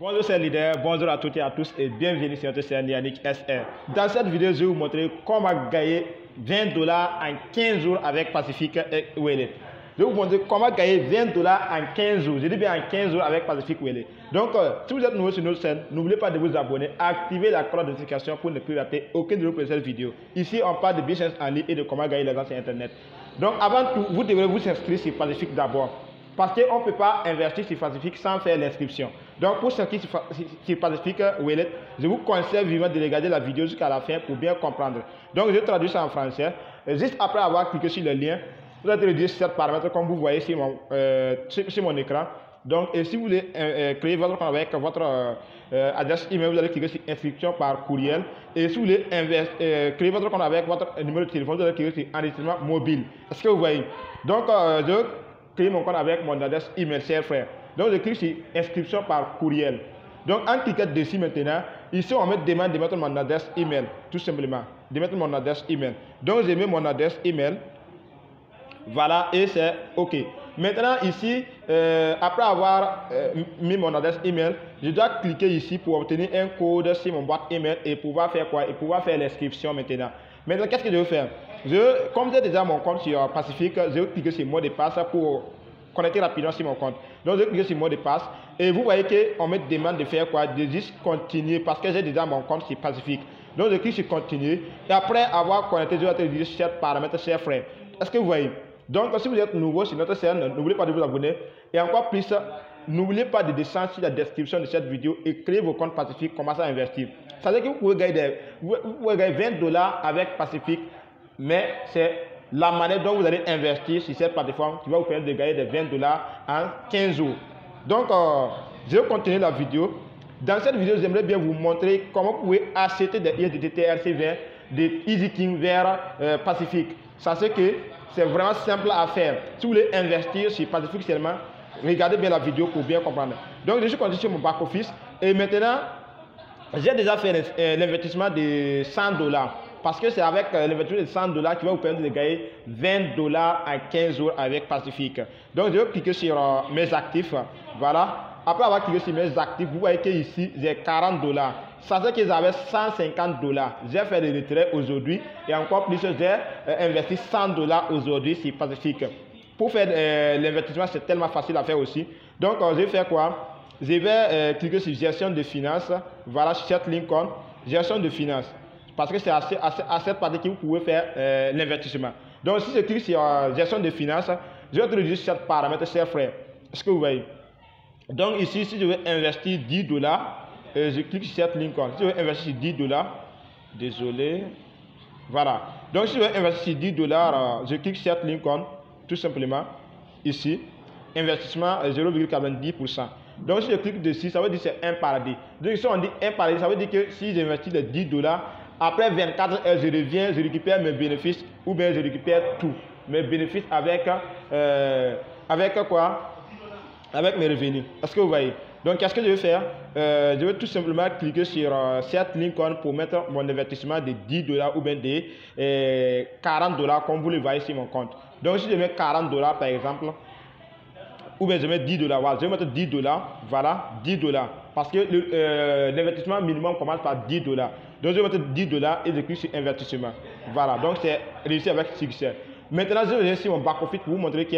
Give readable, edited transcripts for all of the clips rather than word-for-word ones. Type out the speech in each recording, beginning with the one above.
Bonjour chers leaders, bonjour à toutes et à tous et bienvenue sur notre chaîne Yannick SR. Dans cette vidéo, je vais vous montrer comment gagner $20 en 15 jours avec Pacific Wallet. Je vais vous montrer comment gagner $20 en 15 jours. Je dis bien en 15 jours avec Pacific Wallet. Donc, si vous êtes nouveau sur notre chaîne, n'oubliez pas de vous abonner, activer la cloche de notification pour ne plus rater aucune de nos précédentes vidéos. Ici, on parle de business en ligne et de comment gagner l'argent sur Internet. Donc, avant tout, vous devrez vous inscrire sur Pacific d'abord. Parce qu'on ne peut pas investir sur Pacific sans faire l'inscription. Donc, pour s'inscrire sur Pacific Wallet, je vous conseille vivement de regarder la vidéo jusqu'à la fin pour bien comprendre. Donc, je traduis ça en français. Juste après avoir cliqué sur le lien, vous allez rédiger 7 paramètres comme vous voyez sur mon écran. Donc, et si vous voulez créer votre compte avec votre adresse email, vous allez cliquer sur inscription par courriel. Et si vous voulez créer votre compte avec votre numéro de téléphone, vous allez cliquer sur enregistrement mobile. Est-ce que vous voyez? Donc, je créer mon compte avec mon adresse email, chers frères. Donc, je clique sur inscription par courriel. Donc, en cliquant dessus maintenant, ici, on me demande de mettre mon adresse email, tout simplement. De mettre mon adresse email. Donc, je mets mon adresse email. Voilà, et c'est OK. Maintenant, ici, après avoir mis mon adresse email, je dois cliquer ici pour obtenir un code sur mon boîte email et pouvoir faire quoi? Et pouvoir faire l'inscription maintenant. Maintenant, qu'est-ce que je vais faire? Comme j'ai déjà mon compte sur Pacific, je vais cliquer sur mot de passe pour connecter rapidement sur mon compte. Donc, je vais cliquer sur mot de passe et vous voyez qu'on me demande de faire quoi? De juste continuer parce que j'ai déjà mon compte sur Pacific. Donc, je clique sur continuer et après avoir connecté, je vais te dire chers paramètres, chers frères. Est-ce que vous voyez? Donc, si vous êtes nouveau sur notre chaîne, n'oubliez pas de vous abonner et encore plus, n'oubliez pas de descendre sur la description de cette vidéo et créer vos comptes Pacific, commencer à investir. Ça veut dire que vous pouvez gagner $20 avec Pacific, mais c'est la manière dont vous allez investir sur cette plateforme qui va vous permettre de gagner des $20 en 15 jours. Donc, je vais continuer la vidéo. Dans cette vidéo, j'aimerais bien vous montrer comment vous pouvez acheter des USDT TRC20 de EasyKing vers Pacific. Sachez que c'est vraiment simple à faire. Si vous voulez investir sur Pacific seulement, regardez bien la vidéo pour bien comprendre. Donc, je suis continué sur mon back-office et maintenant, j'ai déjà fait l'investissement de $100 parce que c'est avec l'investissement de $100 qui va vous permettre de gagner $20 en 15 jours avec Pacific. Donc, je vais cliquer sur mes actifs. Voilà. Après avoir cliqué sur mes actifs, vous voyez qu'ici, j'ai $40. Ça veut dire que j'avais $150. J'ai fait le retrait aujourd'hui et encore plus, j'ai investi $100 aujourd'hui sur Pacific. Pour faire l'investissement, c'est tellement facile à faire aussi. Donc, je vais faire quoi? Je vais cliquer sur gestion de finances. Voilà, cette Lincoln, gestion de finances. Parce que c'est à cette partie que vous pouvez faire l'investissement. Donc, si je clique sur gestion de finances, je vais introduire 7 paramètres, chers frères. Est-ce que vous voyez? Donc, ici, si je veux investir $10, je clique sur cette Lincoln. Si je veux investir $10, désolé. Voilà. Donc, si je veux investir $10, je clique sur cette Lincoln, tout simplement. Ici, investissement 0,90%. Donc, si je clique dessus, ça veut dire que c'est un paradis. Donc, si on dit un paradis, ça veut dire que si j'investis les $10, après 24 heures, je reviens, je récupère mes bénéfices ou bien je récupère tout. Mes bénéfices avec quoi? Avec mes revenus. Est-ce que vous voyez? Donc, qu'est-ce que je vais faire? Je vais tout simplement cliquer sur cette Lincoln pour mettre mon investissement de $10 ou bien de $40 comme vous le voyez sur mon compte. Donc, si je mets $40 par exemple, ou bien je mets $10, voilà, je vais mettre $10, voilà, $10. Parce que l'investissement minimum commence par $10. Donc, je vais mettre $10 et je clique sur investissement. Voilà, donc c'est réussi avec succès. Maintenant, je vais sur mon back-office pour vous montrer que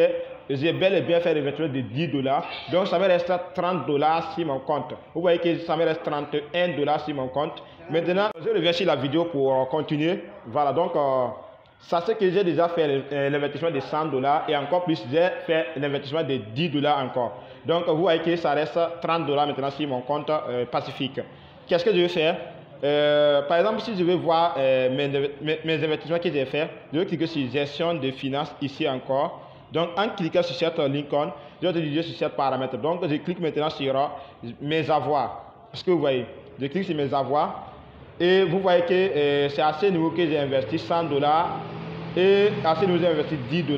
j'ai bel et bien fait l'investissement de $10. Donc, ça me reste $30 sur mon compte. Vous voyez que ça me reste $31 sur mon compte. Maintenant, je reviens sur la vidéo pour continuer. Voilà, donc, sachez que j'ai déjà fait l'investissement de $100 et encore plus, j'ai fait l'investissement de $10 encore. Donc, vous voyez que ça reste $30 maintenant sur mon compte Pacific. Qu'est-ce que je vais faire? Par exemple, si je veux voir mes investissements que j'ai fait, je vais cliquer sur gestion de finances ici encore. Donc, en cliquant sur cette Lincoln, je vais utiliser sur cette paramètre. Donc, je clique maintenant sur mes avoirs. Est-ce que vous voyez? Je clique sur mes avoirs et vous voyez que c'est à ce niveau que j'ai investi $100 et à ce niveau j'ai investi $10.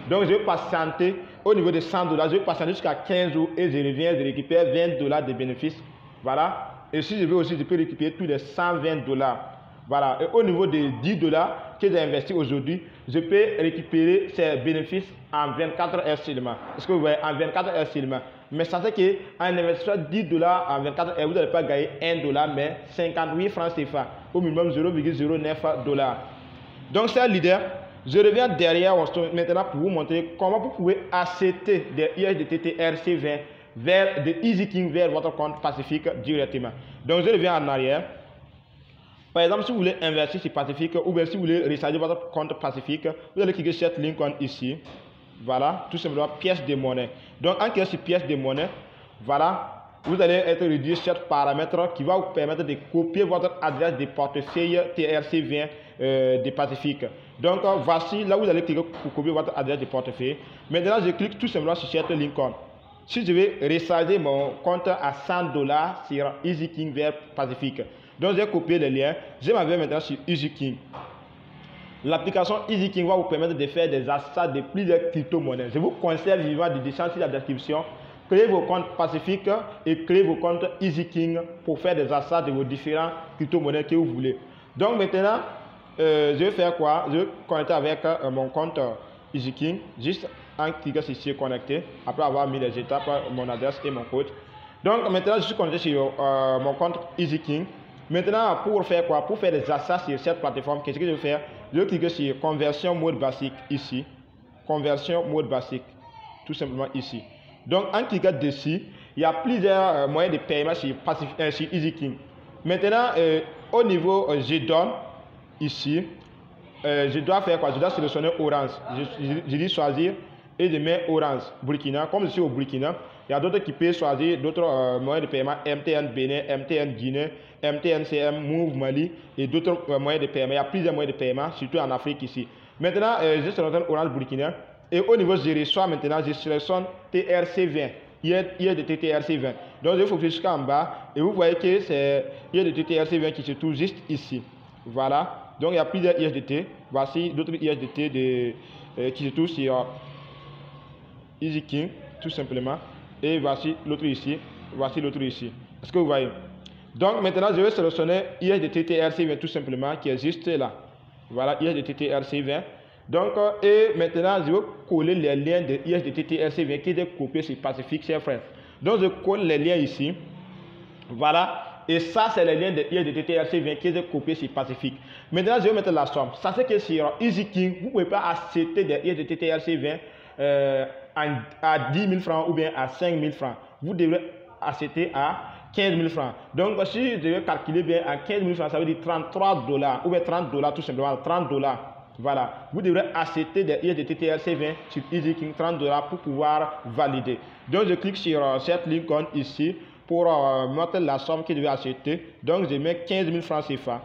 Donc, je vais patienter au niveau de $100. Je vais patienter jusqu'à 15 jours et je reviens, je récupère $20 de bénéfices. Voilà. Et si je veux aussi, je peux récupérer tous les $120. Voilà. Et au niveau de $10 que j'ai investi aujourd'hui, je peux récupérer ces bénéfices en 24 heures seulement. Est-ce que vous voyez? En 24 heures seulement. Mais ça c'est qu'en investissant 10 dollars en 24 heures, vous n'allez pas gagner 1 dollar, mais 58 francs CFA, au minimum 0,09 dollars. Donc c'est un leader. Je reviens derrière maintenant pour vous montrer comment vous pouvez accepter des USDT TRC20 vers de EasyKing vers votre compte Pacifique directement. Donc je reviens en arrière. Par exemple, si vous voulez investir sur Pacifique ou bien si vous voulez recharger votre compte Pacifique, vous allez cliquer sur cette link ici. Voilà, tout simplement pièce de monnaie. Donc en cliquant sur pièce de monnaie, voilà, vous allez être réduit sur ce paramètre qui va vous permettre de copier votre adresse de portefeuille TRC20 de Pacifique. Donc voici là où vous allez cliquer pour copier votre adresse de portefeuille. Maintenant, je clique tout simplement sur cette link. Si je vais recharger mon compte à 100 dollars sur EasyKing vers Pacifique. Donc j'ai copié le lien, je m'en vais maintenant sur EasyKing. L'application EasyKing va vous permettre de faire des achats de plusieurs crypto-monnaies. Je vous conseille vivement de descendre sur la description, créer vos comptes Pacifique et créer vos comptes EasyKing pour faire des achats de vos différents crypto-monnaies que vous voulez. Donc maintenant, je vais faire quoi? Je vais connecter avec mon compte EasyKing, juste en cliquant sur se connecter, après avoir mis les étapes, mon adresse et mon code. Donc maintenant, je suis connecté sur mon compte EasyKing. Maintenant, pour faire quoi? Pour faire des achats sur cette plateforme, qu'est-ce que je vais faire? Je vais cliquer sur conversion mode basique ici. Conversion mode basique, tout simplement ici. Donc en cliquant dessus, il y a plusieurs moyens de paiement sur EasyKing. Maintenant, au niveau je donne ici, je dois faire quoi? Je dois sélectionner Orange. Je dis choisir et je mets Orange Burkina. Comme je suis au Burkina, il y a d'autres qui peuvent choisir d'autres moyens de paiement, MTN Bénin, MTN Guinée, MTN CM, Move Mali et d'autres moyens de paiement. Il y a plusieurs moyens de paiement, surtout en Afrique ici. Maintenant, je sélectionne Orange Burkina et au niveau je reçois maintenant, je sélectionne TRC20. ISDT TRC20. Donc je focus jusqu'en bas et vous voyez que c'est ISDT TRC20 qui se trouve juste ici. Voilà. Donc il y a plusieurs ISDT. Voici d'autres ISDT qui se trouvent sur EasyKing, tout simplement. Et voici l'autre ici. Voici l'autre ici. Est-ce que vous voyez? Donc maintenant, je vais sélectionner ISDT TRC20 tout simplement qui est juste là. Voilà, ISDT TRC20. Donc, et maintenant, je vais coller les liens de ISDT TRC20 qui est copié sur Pacifique, chers frères. Donc, je colle les liens ici. Voilà. Et ça, c'est les liens de ISDT TRC20 qui est copié sur Pacifique. Maintenant, je vais mettre la somme. Ça, c'est que sur EasyKing, vous ne pouvez pas accepter des ISDT TRC20 à 10 000 francs ou bien à 5 000 francs. Vous devrez accepter à 15 000 francs. Donc, si je devais calculer bien à 15 000 francs, ça veut dire 33 dollars ou bien 30 dollars tout simplement, 30 dollars. Voilà, vous devrez accepter des ISDT TRC20 sur EasyKing 30 dollars pour pouvoir valider. Donc, je clique sur cette icône ici pour mettre la somme que je vais acheter. Donc, je mets 15 000 francs CFA.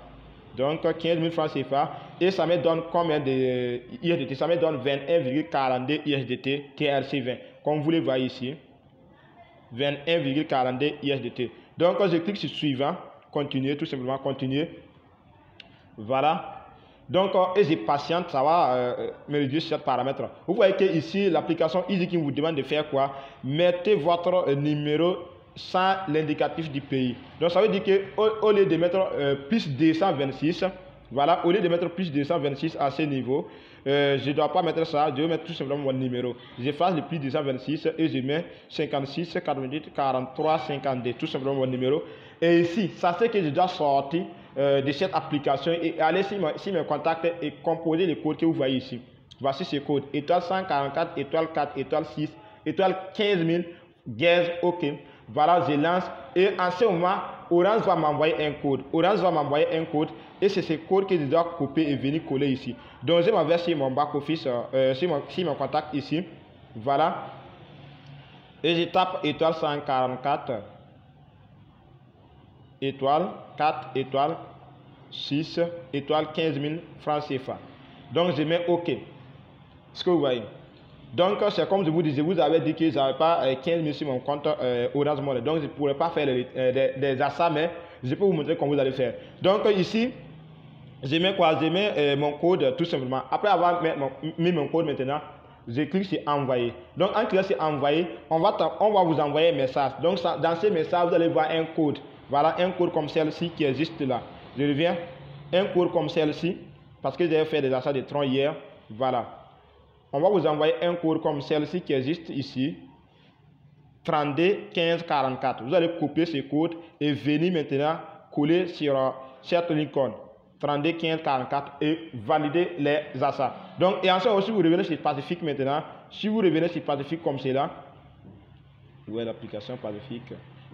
Donc, 15 000 francs CFA. Et ça me donne combien de ISDT? Ça me donne 21,42 ISDT TRC20. Comme vous le voyez ici. 21,42 ISDT. Donc, je clique sur suivant. Continuer, tout simplement, continuer. Voilà. Donc, et je patiente, ça va me réduire sur ce paramètre. Vous voyez que ici, l'application EasyKing vous demande de faire quoi? Mettez votre numéro sans l'indicatif du pays. Donc, ça veut dire qu'au lieu de mettre plus 226, voilà, au lieu de mettre plus 226 à ce niveau, je ne dois pas mettre ça, je vais mettre tout simplement mon numéro. J'efface le plus 226 et je mets 56, 88, 43, 52, tout simplement mon numéro. Et ici, ça c'est que je dois sortir de cette application et aller sur mes contacts et composer les codes que vous voyez ici. Voici ce code, étoile 144, étoile 4, étoile 6, étoile 15 000, gaz, OK. Voilà, je lance et en ce moment, Orange va m'envoyer un code. Orange va m'envoyer un code et c'est ce code que je dois copier et venir coller ici. Donc je m'en vais sur mon back office, sur mon contact ici. Voilà. Et je tape étoile 144, étoile 4, étoile 6, étoile 15 000 francs CFA. Donc je mets OK. Ce que vous voyez. Donc, c'est comme je vous disais, vous avez dit que je n'avais pas 15 000 sur mon compte Orange Money. Donc, je ne pourrais pas faire des achats, mais je peux vous montrer comment vous allez faire. Donc, ici, je mets quoi? Je mets mon code tout simplement. Après avoir mis mon code maintenant, je clique sur envoyer. Donc, en cliquant sur envoyer, on va vous envoyer un message. Donc, dans ce message, vous allez voir un code. Voilà, un code comme celle-ci qui est juste là. Je reviens. Un code comme celle-ci, parce que j'ai fait des achats de tronc hier. Voilà. On va vous envoyer un code comme celle-ci qui est juste ici. 32 15 44. Vous allez copier ce code et venir maintenant coller sur cette Lincoln 32 15 44 et valider les achats. Donc, et ensuite aussi, vous revenez sur Pacific maintenant. Si vous revenez sur Pacific comme cela, où est l'application Pacific?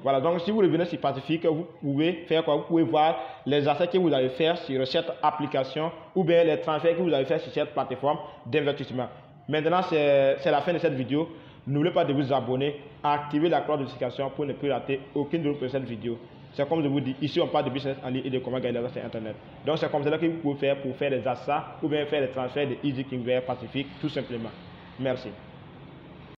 Voilà, donc si vous revenez sur Pacific, vous pouvez faire quoi? Vous pouvez voir les achats que vous allez faire sur cette application ou bien les transferts que vous allez faire sur cette plateforme d'investissement. Maintenant, c'est la fin de cette vidéo. N'oubliez pas de vous abonner, activer la cloche de notification pour ne plus rater aucune de nos prochaines vidéos. C'est comme je vous dis, ici on parle de business en ligne et de comment gagner de l'argent sur Internet. Donc c'est comme cela que vous pouvez faire pour faire des achats ou bien faire des transferts de EasyKing vers Pacific tout simplement. Merci.